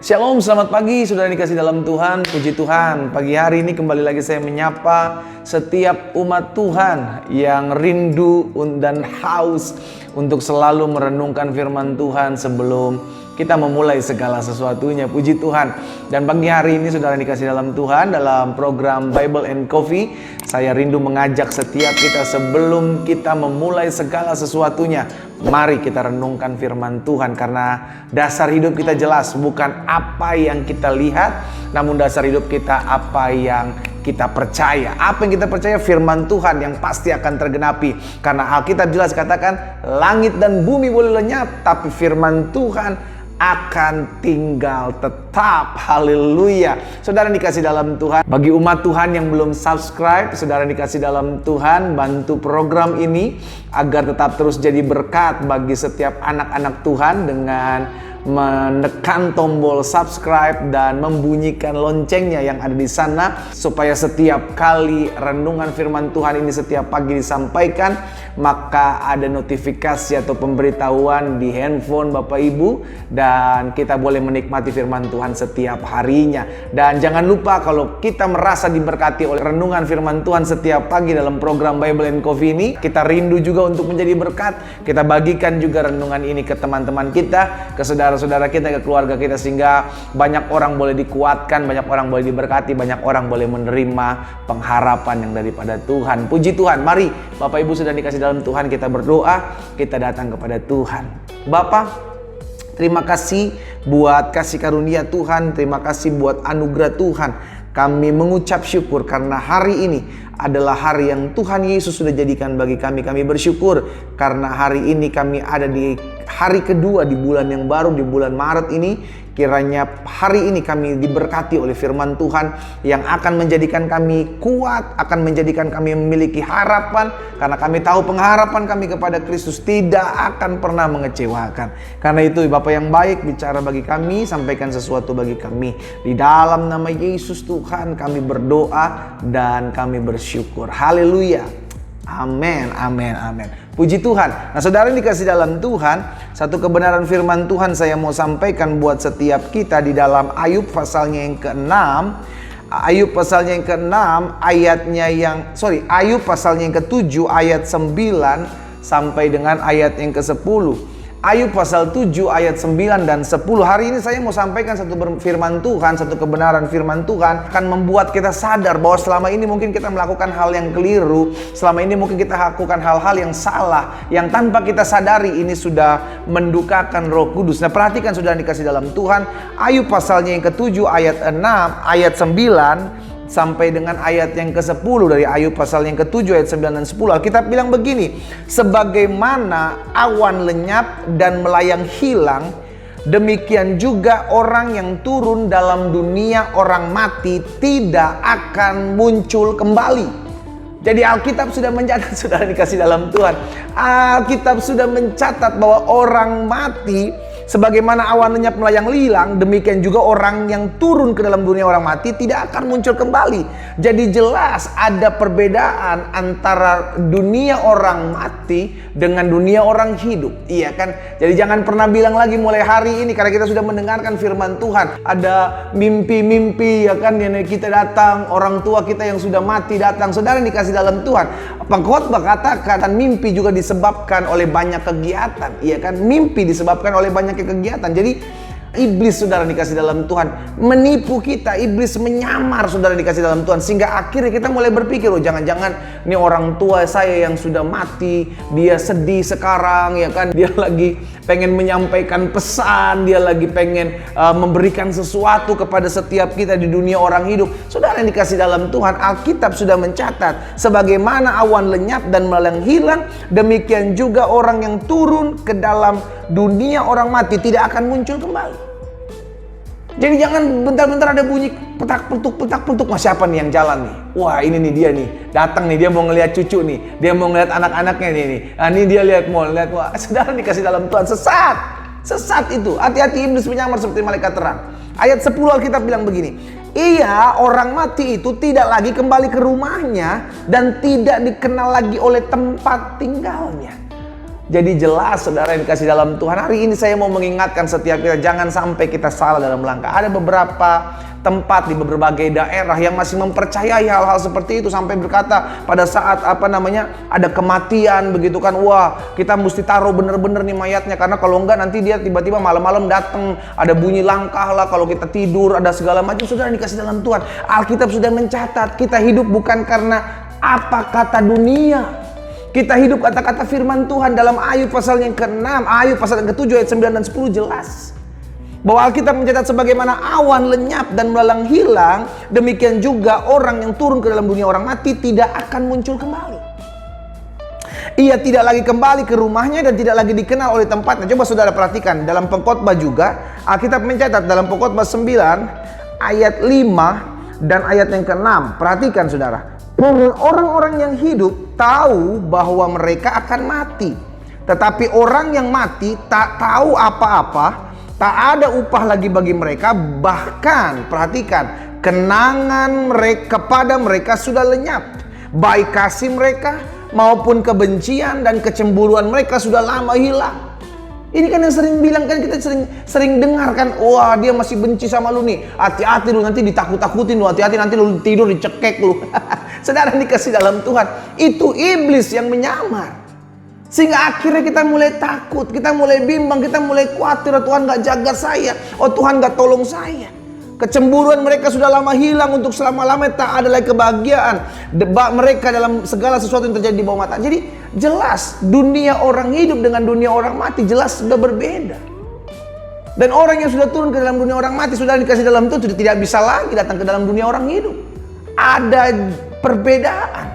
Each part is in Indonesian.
Shalom, selamat pagi saudara dikasih dalam Tuhan. Puji Tuhan, pagi hari ini kembali lagi saya menyapa setiap umat Tuhan yang rindu dan haus untuk selalu merenungkan firman Tuhan sebelum kita memulai segala sesuatunya. Puji Tuhan. Dan pagi hari ini saudara dikasih dalam Tuhan, dalam program Bible and Coffee, saya rindu mengajak setiap kita sebelum kita memulai segala sesuatunya, mari kita renungkan firman Tuhan. Karena dasar hidup kita jelas, bukan apa yang kita lihat, namun dasar hidup kita apa yang kita percaya. Apa yang kita percaya? Firman Tuhan yang pasti akan tergenapi. Karena Alkitab jelas katakan, langit dan bumi boleh lenyap, tapi firman Tuhan akan tinggal tetap. Haleluya. Saudara dikasih dalam Tuhan, bagi umat Tuhan yang belum subscribe, saudara dikasih dalam Tuhan, bantu program ini agar tetap terus jadi berkat bagi setiap anak-anak Tuhan dengan menekan tombol subscribe dan membunyikan loncengnya yang ada di sana, supaya setiap kali renungan firman Tuhan ini setiap pagi disampaikan, maka ada notifikasi atau pemberitahuan di handphone Bapak Ibu, dan kita boleh menikmati firman Tuhan setiap harinya. Dan jangan lupa, kalau kita merasa diberkati oleh renungan firman Tuhan setiap pagi dalam program Bible and Coffee ini, kita rindu juga untuk menjadi berkat. Kita bagikan juga renungan ini ke teman-teman kita, ke saudara-saudara kita, ke keluarga kita, sehingga banyak orang boleh dikuatkan, banyak orang boleh diberkati, banyak orang boleh menerima pengharapan yang daripada Tuhan. Puji Tuhan. Mari Bapak Ibu sudah dikasih dalam Tuhan, kita berdoa, kita datang kepada Tuhan. Bapa, terima kasih buat kasih karunia Tuhan, terima kasih buat anugerah Tuhan. Kami mengucap syukur karena hari ini adalah hari yang Tuhan Yesus sudah jadikan bagi kami. Kami bersyukur karena hari ini kami ada di hari kedua di bulan yang baru, di bulan Maret ini. Kiranya hari ini kami diberkati oleh firman Tuhan yang akan menjadikan kami kuat, akan menjadikan kami memiliki harapan. Karena kami tahu pengharapan kami kepada Kristus tidak akan pernah mengecewakan. Karena itu Bapa yang baik, bicara bagi kami, sampaikan sesuatu bagi kami. Di dalam nama Yesus Tuhan kami berdoa dan kami bersyukur. Haleluya. Amin, amin, amin. Puji Tuhan. Nah saudara yang dikasih dalam Tuhan, satu kebenaran firman Tuhan saya mau sampaikan buat setiap kita di dalam Ayub pasalnya yang ke-6. Ayub pasalnya yang ke-6 ayatnya Ayub pasalnya yang ke-7 ayat 9 sampai dengan ayat yang ke-10. Ayub pasal 7 ayat 9 dan 10. Hari ini saya mau sampaikan satu firman Tuhan, satu kebenaran firman Tuhan akan membuat kita sadar bahwa selama ini mungkin kita melakukan hal yang keliru, selama ini mungkin kita lakukan hal-hal yang salah, yang tanpa kita sadari ini sudah mendukakan Roh Kudus. Nah perhatikan saudara dikasih dalam Tuhan, Ayub pasalnya yang ke-7 ayat 6, ayat 9 sampai dengan ayat yang ke-10 dari Ayub pasal yang ke-7 ayat 9 dan 10. Alkitab bilang begini, sebagaimana awan lenyap dan melayang hilang, demikian juga orang yang turun dalam dunia orang mati tidak akan muncul kembali. Jadi Alkitab sudah mencatat, saudara dikasih dalam Tuhan, Alkitab sudah mencatat bahwa orang mati, sebagaimana awan lenyap melayang hilang, demikian juga orang yang turun ke dalam dunia orang mati tidak akan muncul kembali. Jadi jelas ada perbedaan antara dunia orang mati dengan dunia orang hidup. Iya kan? Jadi jangan pernah bilang lagi mulai hari ini, karena kita sudah mendengarkan firman Tuhan, ada mimpi-mimpi ya kan, yang kita datang, orang tua kita yang sudah mati datang. Saudara yang dikasih dalam Tuhan, pengkhotbah katakan mimpi juga disebabkan oleh banyak kegiatan. Iya kan? Mimpi disebabkan oleh banyak kegiatan. Jadi iblis, saudara dikasih dalam Tuhan, menipu kita. Iblis menyamar, saudara dikasih dalam Tuhan, sehingga akhirnya kita mulai berpikir, oh jangan-jangan ini orang tua saya yang sudah mati, dia sedih sekarang ya kan, dia lagi pengen menyampaikan pesan, dia lagi pengen memberikan sesuatu kepada setiap kita di dunia orang hidup. Saudara yang dikasih dalam Tuhan, Alkitab sudah mencatat, sebagaimana awan lenyap dan melayang hilang, demikian juga orang yang turun ke dalam dunia orang mati tidak akan muncul kembali. Jadi jangan bentar-bentar ada bunyi petak-petuk, Mas siapa nih yang jalan nih? Wah ini nih dia nih, datang nih, dia mau ngelihat cucu nih, dia mau ngelihat anak-anaknya nih. Nah ini dia lihat, wah saudara dikasih dalam Tuhan, sesat itu. Hati-hati, iblis menyamar seperti malaikat terang. Ayat 10 Alkitab bilang begini, iya, orang mati itu tidak lagi kembali ke rumahnya dan tidak dikenal lagi oleh tempat tinggalnya. Jadi jelas saudara yang dikasih dalam Tuhan, hari ini saya mau mengingatkan setiap kita, jangan sampai kita salah dalam langkah. Ada beberapa tempat di berbagai daerah yang masih mempercayai hal-hal seperti itu, sampai berkata pada saat ada kematian begitu kan, wah kita mesti taruh bener-bener nih mayatnya, karena kalau enggak nanti dia tiba-tiba malam-malam datang, ada bunyi langkah lah, kalau kita tidur ada segala macam. Saudara dikasih dalam Tuhan, Alkitab sudah mencatat kita hidup bukan karena apa kata dunia. Kita hidup kata-kata firman Tuhan dalam Ayub pasal yang ke-6, Ayub pasal yang ke-7 ayat 9 dan 10 jelas bahwa Alkitab mencatat sebagaimana awan lenyap dan melalang hilang, demikian juga orang yang turun ke dalam dunia orang mati tidak akan muncul kembali. Ia tidak lagi kembali ke rumahnya dan tidak lagi dikenal oleh tempatnya. Coba saudara perhatikan dalam Pengkhotbah juga, Alkitab mencatat dalam Pengkhotbah 9 ayat 5 dan ayat yang ke-6. Perhatikan saudara, orang-orang yang hidup tahu bahwa mereka akan mati, tetapi orang yang mati tak tahu apa-apa, tak ada upah lagi bagi mereka, bahkan perhatikan, kenangan mereka kepada mereka sudah lenyap, baik kasih mereka maupun kebencian dan kecemburuan mereka sudah lama hilang. Ini kan yang sering bilang kan, kita sering dengar kan, wah dia masih benci sama lu nih, hati-hati lu nanti ditakut-takutin lu, hati-hati nanti lu tidur dicekek lu. Saudara dikasih dalam Tuhan, itu iblis yang menyamar. Sehingga akhirnya kita mulai takut, kita mulai bimbang, kita mulai khawatir, oh Tuhan gak jaga saya, oh Tuhan gak tolong saya. Kecemburuan mereka sudah lama hilang, untuk selama-lamanya tak ada lagi kebahagiaan. Debat mereka dalam segala sesuatu yang terjadi di bawah mata. Jadi jelas dunia orang hidup dengan dunia orang mati jelas sudah berbeda. Dan orang yang sudah turun ke dalam dunia orang mati, sudah dikasih dalam Tuhan, sudah tidak bisa lagi datang ke dalam dunia orang hidup. Ada perbedaan.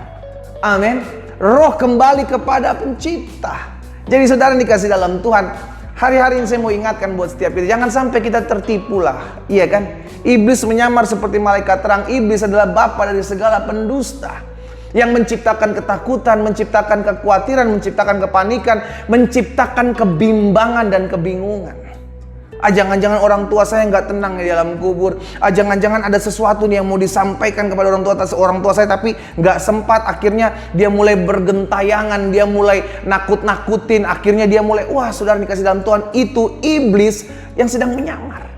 Amin. Roh kembali kepada pencipta. Jadi saudara dikasih dalam Tuhan, hari-hari ini saya mau ingatkan buat setiap kita, jangan sampai kita tertipu lah. Iya kan? Iblis menyamar seperti malaikat terang. Iblis adalah bapa dari segala pendusta, yang menciptakan ketakutan, menciptakan kekhawatiran, menciptakan kepanikan, menciptakan kebimbangan dan kebingungan. Jangan-jangan orang tua saya nggak tenang di dalam kubur. Jangan-jangan ada sesuatu nih yang mau disampaikan kepada orang tua saya tapi nggak sempat. Akhirnya dia mulai bergentayangan, dia mulai nakut-nakutin. Akhirnya dia mulai, wah saudara dikasih dalam Tuhan, itu iblis yang sedang menyamar.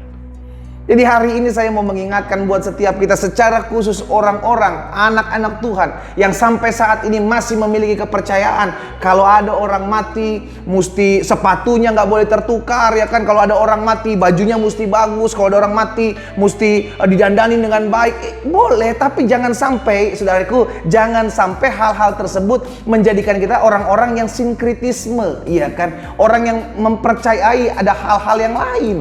Jadi hari ini saya mau mengingatkan buat setiap kita, secara khusus orang-orang, anak-anak Tuhan yang sampai saat ini masih memiliki kepercayaan kalau ada orang mati mesti sepatunya nggak boleh tertukar, ya kan? Kalau ada orang mati bajunya mesti bagus, kalau ada orang mati mesti didandani dengan baik. Boleh, tapi jangan sampai, saudaraku, jangan sampai hal-hal tersebut menjadikan kita orang-orang yang sinkritisme, iya kan? Orang yang mempercayai ada hal-hal yang lain.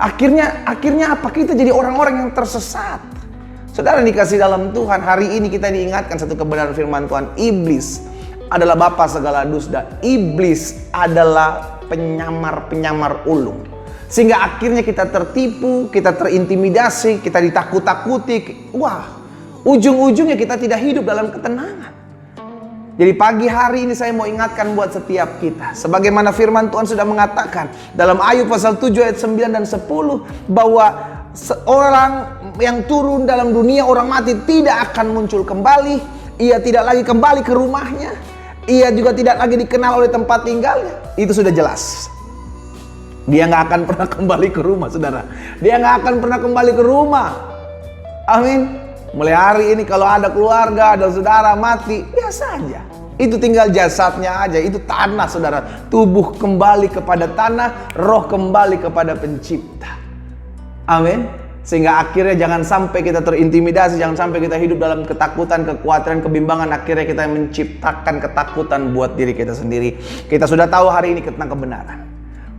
Akhirnya apa? Kita jadi orang-orang yang tersesat. Saudara dikasih dalam Tuhan, hari ini kita diingatkan satu kebenaran firman Tuhan. Iblis adalah bapa segala dusta. Iblis adalah penyamar-penyamar ulung. Sehingga akhirnya kita tertipu, kita terintimidasi, kita ditakut-takuti. Wah, ujung-ujungnya kita tidak hidup dalam ketenangan. Jadi pagi hari ini saya mau ingatkan buat setiap kita, sebagaimana firman Tuhan sudah mengatakan dalam Ayub pasal 7 ayat 9 dan 10, bahwa seorang yang turun dalam dunia orang mati tidak akan muncul kembali. Ia tidak lagi kembali ke rumahnya. Ia juga tidak lagi dikenal oleh tempat tinggalnya. Itu sudah jelas. Dia nggak akan pernah kembali ke rumah, saudara. Dia nggak akan pernah kembali ke rumah. Amin. Mulai hari ini kalau ada keluarga, ada saudara mati, biasa aja. Itu tinggal jasadnya aja, itu tanah, saudara. Tubuh kembali kepada tanah, roh kembali kepada pencipta. Amin. Sehingga akhirnya jangan sampai kita terintimidasi, jangan sampai kita hidup dalam ketakutan, kekhawatiran, kebimbangan. Akhirnya kita menciptakan ketakutan buat diri kita sendiri. Kita sudah tahu hari ini tentang kebenaran.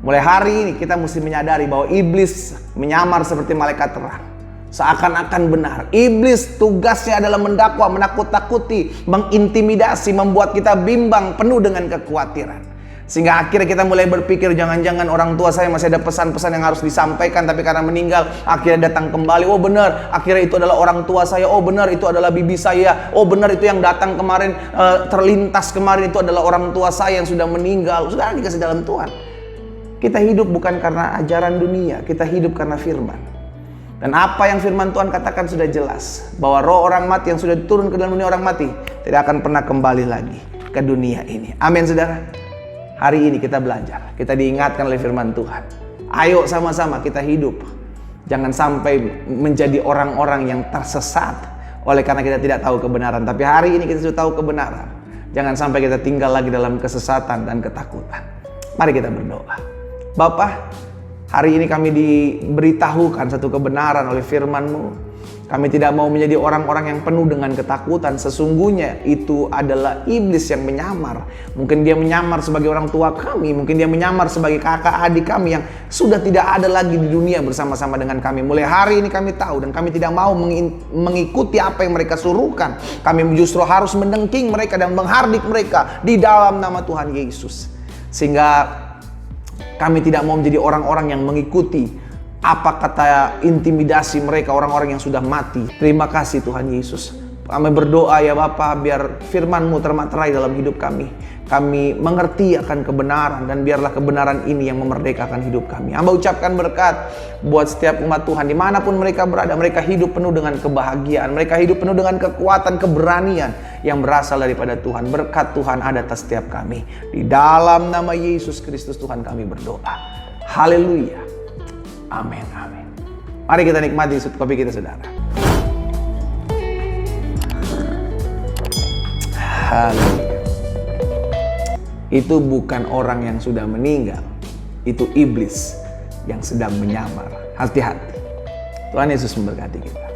Mulai hari ini kita mesti menyadari bahwa iblis menyamar seperti malaikat terang, seakan-akan benar. Iblis tugasnya adalah mendakwa, menakut-takuti, mengintimidasi, membuat kita bimbang, penuh dengan kekhawatiran. Sehingga akhirnya kita mulai berpikir, jangan-jangan orang tua saya masih ada pesan-pesan yang harus disampaikan, tapi karena meninggal akhirnya datang kembali. Oh benar, akhirnya itu adalah orang tua saya. Oh benar, itu adalah bibi saya. Oh benar, itu yang datang kemarin, terlintas kemarin, itu adalah orang tua saya yang sudah meninggal. Sudah dikasih dalam Tuhan. Kita hidup bukan karena ajaran dunia, kita hidup karena firman. Dan apa yang firman Tuhan katakan sudah jelas, bahwa roh orang mati yang sudah turun ke dalam dunia orang mati tidak akan pernah kembali lagi ke dunia ini. Amin, saudara. Hari ini kita belajar, kita diingatkan oleh firman Tuhan. Ayo sama-sama kita hidup. Jangan sampai menjadi orang-orang yang tersesat oleh karena kita tidak tahu kebenaran. Tapi hari ini kita sudah tahu kebenaran. Jangan sampai kita tinggal lagi dalam kesesatan dan ketakutan. Mari kita berdoa. Bapa, hari ini kami diberitahukan satu kebenaran oleh firman-Mu. Kami tidak mau menjadi orang-orang yang penuh dengan ketakutan. Sesungguhnya itu adalah iblis yang menyamar. Mungkin dia menyamar sebagai orang tua kami. Mungkin dia menyamar sebagai kakak adik kami yang sudah tidak ada lagi di dunia bersama-sama dengan kami. Mulai hari ini kami tahu dan kami tidak mau mengikuti apa yang mereka suruhkan. Kami justru harus mendengking mereka dan menghardik mereka di dalam nama Tuhan Yesus. Sehingga kami tidak mau menjadi orang-orang yang mengikuti apa kata intimidasi mereka, orang-orang yang sudah mati. Terima kasih Tuhan Yesus. Kami berdoa ya Bapa, biar firman-Mu termaterai dalam hidup kami. Kami mengerti akan kebenaran dan biarlah kebenaran ini yang memerdekakan hidup kami. Hamba ucapkan berkat buat setiap umat Tuhan. Dimanapun mereka berada, mereka hidup penuh dengan kebahagiaan. Mereka hidup penuh dengan kekuatan, keberanian yang berasal daripada Tuhan. Berkat Tuhan ada atas setiap kami. Di dalam nama Yesus Kristus Tuhan kami berdoa. Haleluya. Amin, amin. Mari kita nikmati kopi kita, saudara. Haleluya. Itu bukan orang yang sudah meninggal. Itu iblis yang sedang menyamar. Hati-hati. Tuhan Yesus memberkati kita.